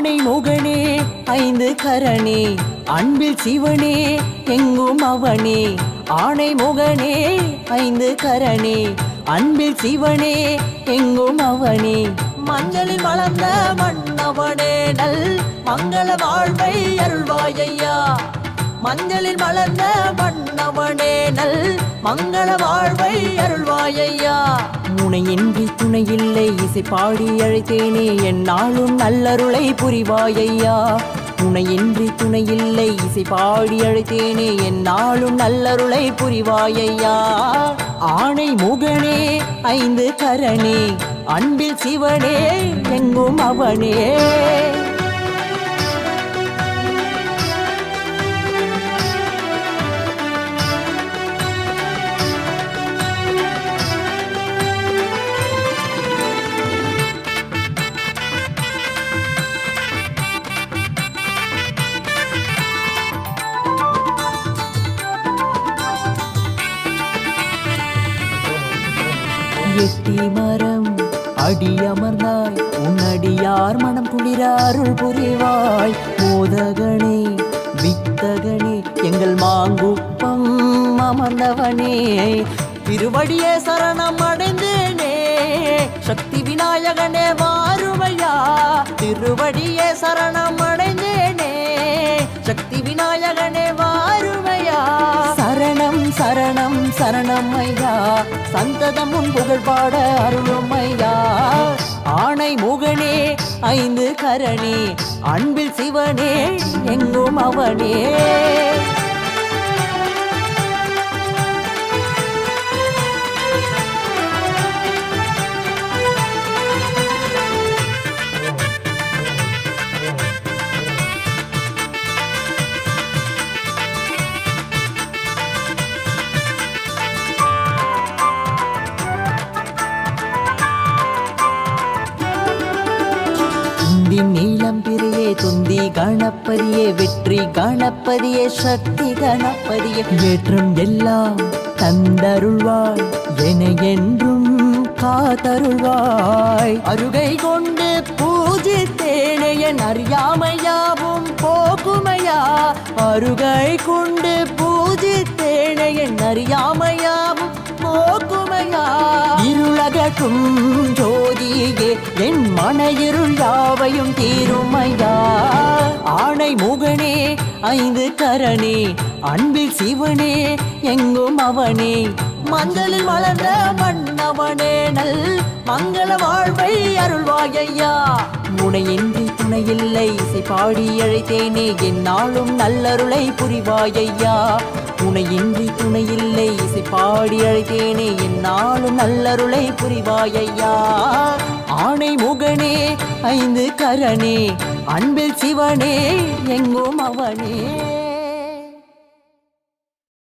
ஆணை முகனே ஐந்து கரணே அன்பில் சிவனே எங்கும் அவனே. ஆணை முகனே ஐந்து கரணே அன்பில் சிவனே எங்கும் அவனே. மஞ்சளில் வளர்ந்த மன்னவனே நல் மங்கள வாழ்வை அருள்வாயையா. மஞ்சளில் வளர்ந்த மன்னவனே நல் மங்கள வாழ்வை அருள்வாயையா. முனையின்றி துணையில்லை இசை பாடி அழைத்தேனே என்னாலும் நல்லருளை புரிவாயையா. துணையின்றி துணையில்லை இசை பாடி அழைத்தேனே என்னாலும் நல்லருளை புரிவாயையா. ஆணை முகனே ஐந்து கரணே அன்பில் சிவனே எங்கும் அவனே. எட்டி மரம் அடியமர்ந்தாய் உன்னடியார் மனம் குளிர அருள் புரிவாய். மோதகனே வித்தகனே எங்கள் மாங்குப்பம் அமர்ந்தவனே. திருவடியே சரணம் அடைந்தேனே சக்தி விநாயகனே வாருமையா. திருவடியே சரணம் அடைந்தேனே சக்தி விநாயகனே வாருமையா. சரணம் சரணம் சரணம் ஐயா சந்ததம் உன் புகழ் பாட அருளும் ஐயா. ஆணை முகனே ஐந்து கரணே அன்பில் சிவனே எங்கும் அவனே. நீளம் பிரியே துந்தி கணப்பதியே வெற்றி கணப்பதியே சக்தி கணப்பதியே. ஏற்றம் எல்லாம் தந்தருள்வாய் என என்றும் காத்தருள்வாய். அருகை கொண்டு பூஜித்தேனே என் அறியாமையாவும் போக்குமையா. அருகை கொண்டு பூஜித்தேனே என் அறியாமையாவும் போக்குமையா. இருளகற்றும் ஜோதியே என் மன இருள் யாவையும் தீருமையா. ஆணை முகனே ஐந்து கரணே அன்பில் சிவனே எங்கும் அவனே. மஞ்சளில் வளர்ந்த மன்னவனே நல் மங்கள வாழ்வை அருள்வாயையா. முனையின்றி துணையில்லை இசை பாடி அழைத்தேனே என்னாலும் நல்லருளை புரிவாயையா. துணையின்றி துணையில்லை இசை பாடி அழைத்தேனே என்னாலும் நல்லருளை புரிவாயையா. ஆணை முகனே ஐந்து கரணே அன்பில் சிவனே எங்கும் அவனே.